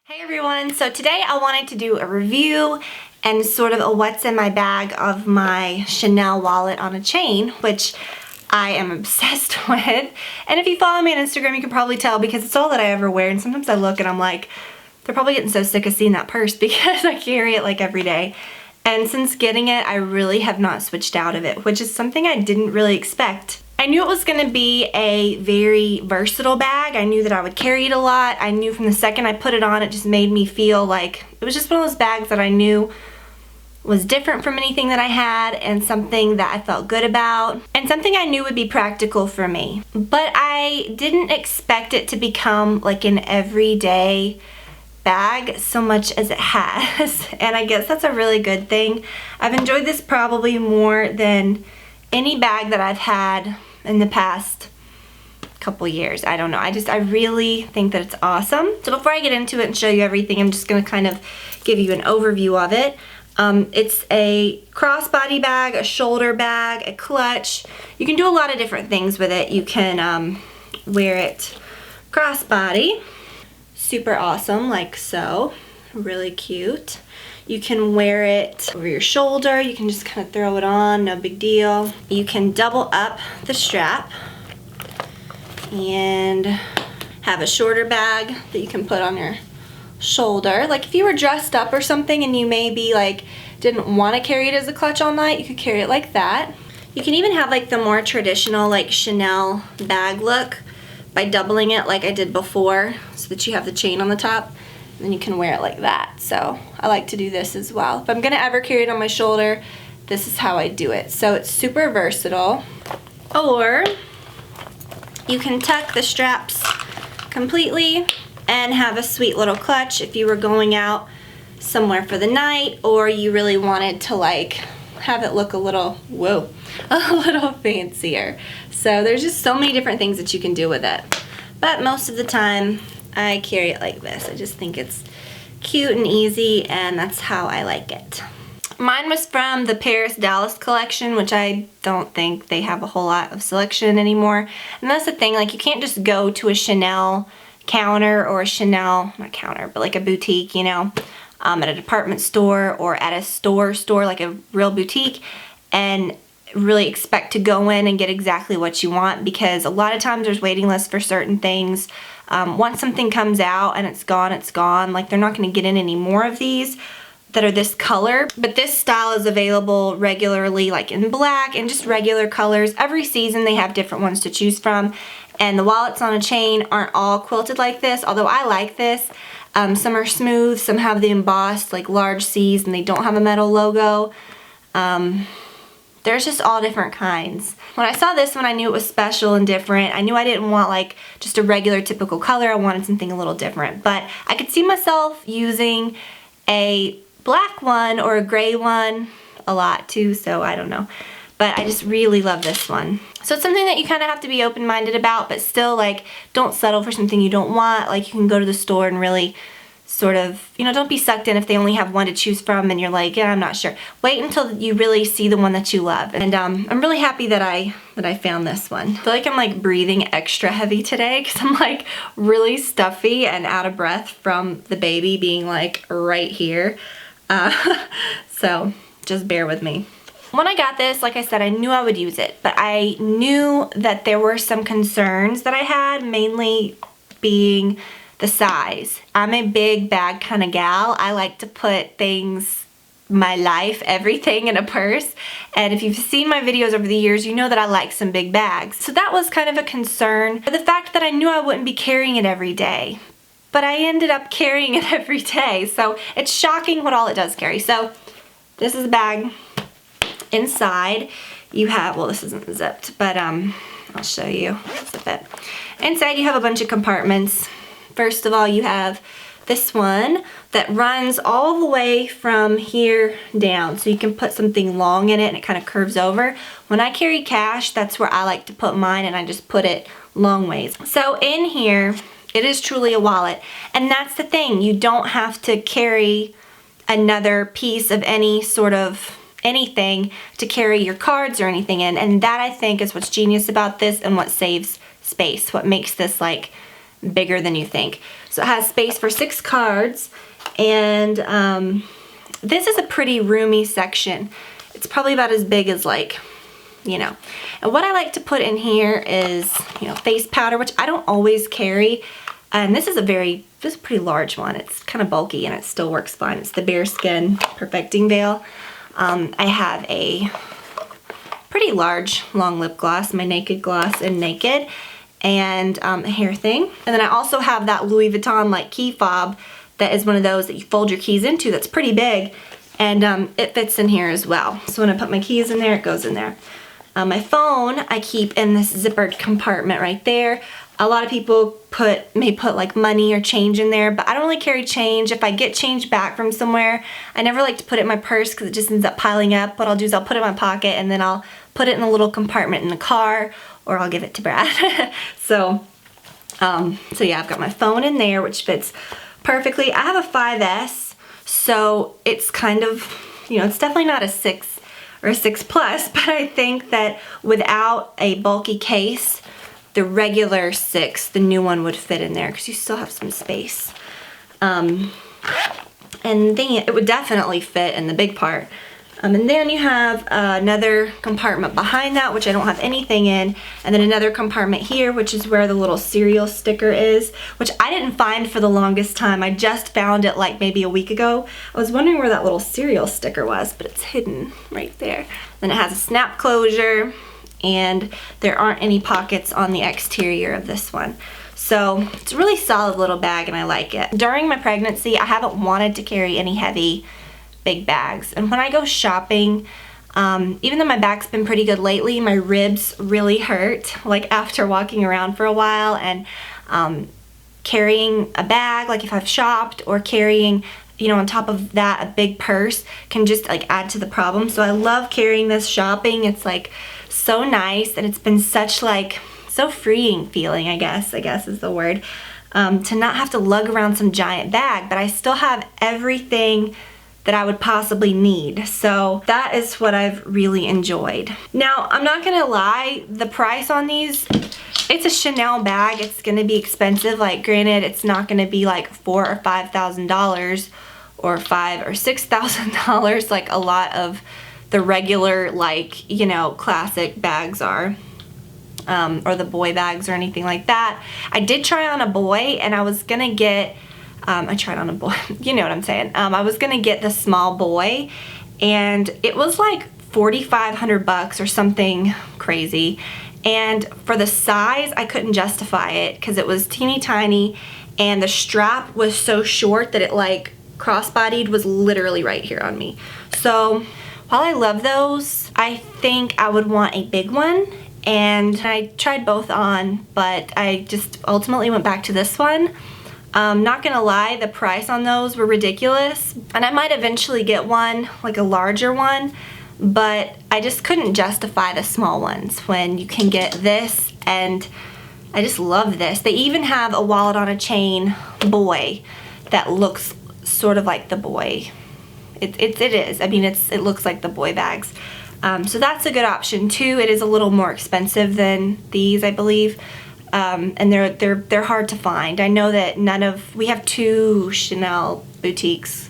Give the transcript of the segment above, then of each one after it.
Hey everyone, so today I wanted to do a review and sort of a what's in my bag of my Chanel wallet on a chain, which I am obsessed with. And if you follow me on Instagram, you can probably tell because it's all that I ever wear, and sometimes I look and I'm like, they're probably getting so sick of seeing that purse because I carry it like every day. And since getting it, I really have not switched out of it, which is something I didn't really expect. I knew it was going to be a very versatile bag. I knew that I would carry it a lot. I knew from the second I put it on, it just made me feel like it was just one of those bags that I knew was different from anything that I had, and something that I felt good about, and something I knew would be practical for me. But I didn't expect it to become like an everyday bag so much as it has, and I guess that's a really good thing. I've enjoyed this probably more than any bag that I've had in the past couple years. I don't know. I really think that it's awesome. So before I get into it and show you everything, I'm just going to kind of give you an overview of it. It's a crossbody bag, a shoulder bag, a clutch. You can do a lot of different things with it. You can wear it crossbody, super awesome, like so, really cute. You can wear it over your shoulder. You can just kind of throw it on, no big deal. You can double up the strap and have a shorter bag that you can put on your shoulder. Like if you were dressed up or something and you maybe like didn't want to carry it as a clutch all night, you could carry it like that. You can even have like the more traditional like Chanel bag look by doubling it like I did before, so that you have the chain on the top. Then you can wear it like that. So I like to do this as well. If I'm gonna ever carry it on my shoulder, this is how I do it. So it's super versatile. Or you can tuck the straps completely and have a sweet little clutch if you were going out somewhere for the night, or you really wanted to like have it look a little, whoa, a little fancier. So there's just so many different things that you can do with it. But most of the time, I carry it like this. I just think it's cute and easy, and that's how I like it. Mine was from the Paris Dallas collection, which I don't think they have a whole lot of selection anymore. And that's the thing, like you can't just go to a Chanel counter or a Chanel, not counter, but like a boutique, you know, at a department store or at a store like a real boutique, and really expect to go in and get exactly what you want, because a lot of times there's waiting lists for certain things. Once something comes out and it's gone, it's gone. Like they're not going to get in any more of these that are this color, but this style is available regularly, like in black and just regular colors. Every season they have different ones to choose from, and the wallets on a chain aren't all quilted like this, although I like this. Some are smooth, some have the embossed like large C's, and they don't have a metal logo. There's just all different kinds. When I saw this one, I knew it was special and different. I knew I didn't want like just a regular typical color. I wanted something a little different, but I could see myself using a black one or a gray one a lot too, so I don't know. But I just really love this one. So it's something that you kind of have to be open-minded about, but still like don't settle for something you don't want. Like you can go to the store and really sort of, you know, don't be sucked in if they only have one to choose from and you're like, yeah, I'm not sure. Wait until you really see the one that you love. And I'm really happy that I found this one. I feel like I'm like breathing extra heavy today because I'm like really stuffy and out of breath from the baby being like right here. So just bear with me. When I got this, like I said, I knew I would use it, but I knew that there were some concerns that I had, mainly being the size. I'm a big bag kind of gal. I like to put things, my life, everything in a purse. And if you've seen my videos over the years, you know that I like some big bags. So that was kind of a concern. But the fact that I knew I wouldn't be carrying it every day. But I ended up carrying it every day. So it's shocking what all it does carry. So this is a bag. Inside you have, well, this isn't zipped, but I'll show you. Zip it. Inside you have a bunch of compartments. First of all, you have this one that runs all the way from here down, so you can put something long in it and it kind of curves over. When I carry cash, that's where I like to put mine, and I just put it long ways. So in here, it is truly a wallet, and that's the thing. You don't have to carry another piece of any sort of anything to carry your cards or anything in, and that I think is what's genius about this and what saves space, what makes this like bigger than you think. So it has space for 6 cards, and this is a pretty roomy section. It's probably about as big as, like, you know. And what I like to put in here is, you know, face powder, which I don't always carry. And this is a pretty large one. It's kind of bulky and it still works fine. It's the Bearskin Perfecting Veil. I have a pretty large long lip gloss, my Naked Gloss in Naked, and a hair thing. And then I also have that Louis Vuitton like key fob that is one of those that you fold your keys into that's pretty big, and it fits in here as well. So when I put my keys in there, it goes in there. My phone I keep in this zippered compartment right there. A lot of people may put like money or change in there, but I don't really carry change. If I get change back from somewhere, I never like to put it in my purse because it just ends up piling up. What I'll do is I'll put it in my pocket and then I'll put it in a little compartment in the car, or I'll give it to Brad. So yeah, I've got my phone in there, which fits perfectly. I have a 5S, so it's kind of, you know, it's definitely not a 6 or a 6 plus, but I think that without a bulky case, the regular 6, the new one, would fit in there because you still have some space. And then it would definitely fit in the big part. And then you have another compartment behind that, which I don't have anything in, and then another compartment here, which is where the little cereal sticker is, which I didn't find for the longest time. I just found it like maybe a week ago. I was wondering where that little cereal sticker was, but it's hidden right there. Then it has a snap closure, and there aren't any pockets on the exterior of this one. So it's a really solid little bag and I like it. During my pregnancy, I haven't wanted to carry any heavy big bags. And when I go shopping, even though my back's been pretty good lately, my ribs really hurt, like after walking around for a while, and carrying a bag, like if I've shopped, or carrying, you know, on top of that, a big purse can just like add to the problem. So I love carrying this shopping. It's like so nice, and it's been such like, so freeing feeling, I guess is the word, to not have to lug around some giant bag, but I still have everything that I would possibly need. So that is what I've really enjoyed. Now, I'm not gonna lie, the price on these, it's a Chanel bag. It's gonna be expensive. Like, granted, it's not gonna be like $4,000 or $5,000 or $5,000 or $6,000 like a lot of the regular, like, you know, classic bags are. Or the boy bags or anything like that. I did try on a boy, and I was gonna get, I tried on a boy, you know what I'm saying. I was gonna get the small boy, and it was like $4,500 or something crazy. And for the size, I couldn't justify it because it was teeny tiny, and the strap was so short that it like crossbodied was literally right here on me. So while I love those, I think I would want a big one. And I tried both on, but I just ultimately went back to this one. Not gonna lie, the price on those were ridiculous. And I might eventually get one, like a larger one, but I just couldn't justify the small ones when you can get this, and I just love this. They even have a wallet on a chain boy that looks sort of like the boy. It is, I mean, it looks like the boy bags. So that's a good option too. It is a little more expensive than these, I believe, and they're hard to find. I know that we have 2 Chanel boutiques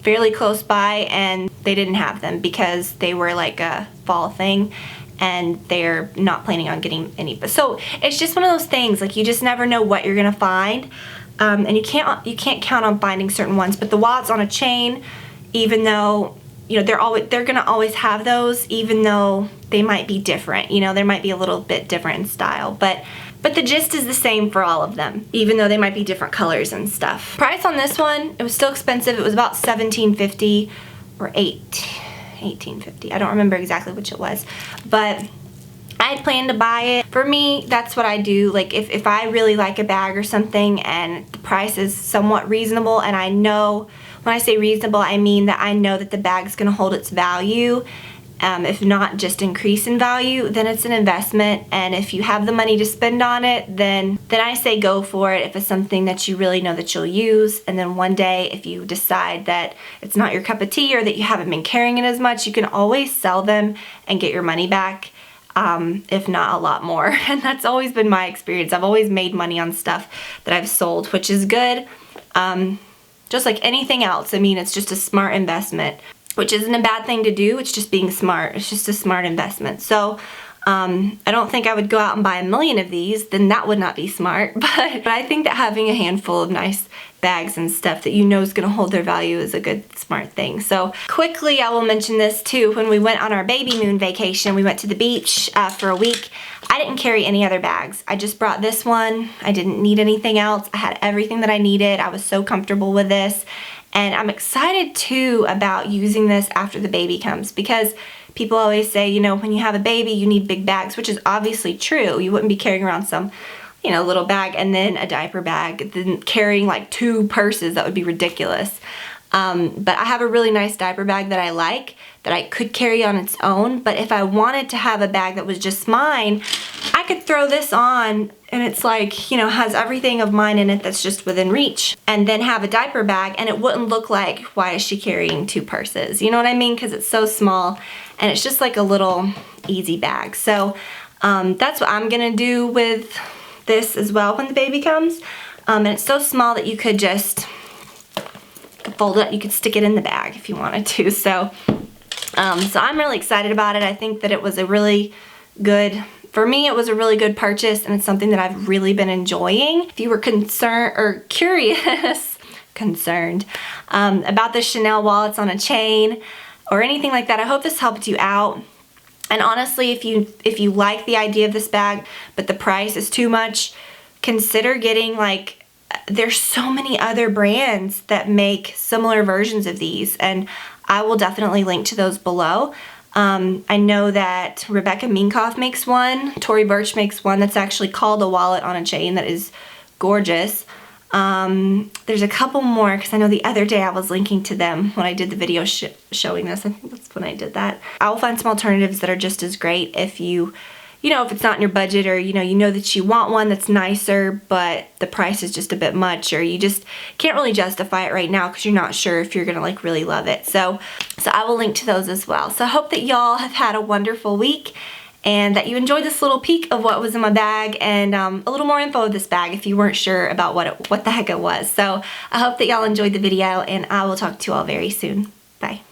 fairly close by, and they didn't have them because they were like a fall thing, and they're not planning on getting any. So it's just one of those things, like you just never know what you're gonna find, and you can't count on finding certain ones. But the wallets on a chain, even though, you know, they're gonna always have those, even though they might be different. You know, they might be a little bit different in style, but the gist is the same for all of them, even though they might be different colors and stuff. Price on this one, it was still expensive. It was about $17.50 or $18.50. I don't remember exactly which it was, but I had planned to buy it. For me, that's what I do. Like if I really like a bag or something and the price is somewhat reasonable, and I know, when I say reasonable, I mean that I know that the bag's gonna hold its value, if not just increase in value, then it's an investment. And if you have the money to spend on it, then I say go for it if it's something that you really know that you'll use. And then one day, if you decide that it's not your cup of tea or that you haven't been carrying it as much, you can always sell them and get your money back. if not a lot more. And that's always been my experience. I've always made money on stuff that I've sold, which is good. Just like anything else, I mean, it's just a smart investment, which isn't a bad thing to do. It's just being smart. It's just a smart investment. So I don't think I would go out and buy 1,000,000 of these, then that would not be smart. But I think that having a handful of nice bags and stuff that you know is going to hold their value is a good, smart thing. So quickly, I will mention this too. When we went on our baby moon vacation, we went to the beach for a week. I didn't carry any other bags. I just brought this one. I didn't need anything else. I had everything that I needed. I was so comfortable with this. And I'm excited too about using this after the baby comes, because people always say, you know, when you have a baby, you need big bags, which is obviously true. You wouldn't be carrying around some, you know, little bag and then a diaper bag, then carrying like 2 purses. That would be ridiculous. But I have a really nice diaper bag that I like, that I could carry on its own. But if I wanted to have a bag that was just mine, I could throw this on and it's like, you know, has everything of mine in it that's just within reach. And then have a diaper bag and it wouldn't look like, why is she carrying 2 purses? You know what I mean? Because it's so small and it's just like a little easy bag. So that's what I'm gonna do with this as well when the baby comes. And it's so small that you could just fold it, you could stick it in the bag if you wanted to. So I'm really excited about it. I think that it was a really good, for me, it was a really good purchase, and it's something that I've really been enjoying. If you were concerned or curious, concerned about the Chanel wallets on a chain or anything like that, I hope this helped you out. And honestly, if you like the idea of this bag, but the price is too much, consider getting, like, there's so many other brands that make similar versions of these, and I will definitely link to those below. I know that Rebecca Minkoff makes one, Tory Burch makes one that's actually called a wallet on a chain that is gorgeous. There's a couple more, because I know the other day I was linking to them when I did the video showing this. I think that's when I did that. I will find some alternatives that are just as great if you know, if it's not in your budget, or you know that you want one that's nicer, but the price is just a bit much, or you just can't really justify it right now because you're not sure if you're gonna like really love it. So I will link to those as well. So I hope that y'all have had a wonderful week and that you enjoyed this little peek of what was in my bag, and a little more info of this bag if you weren't sure about what the heck it was. So I hope that y'all enjoyed the video, and I will talk to you all very soon. Bye.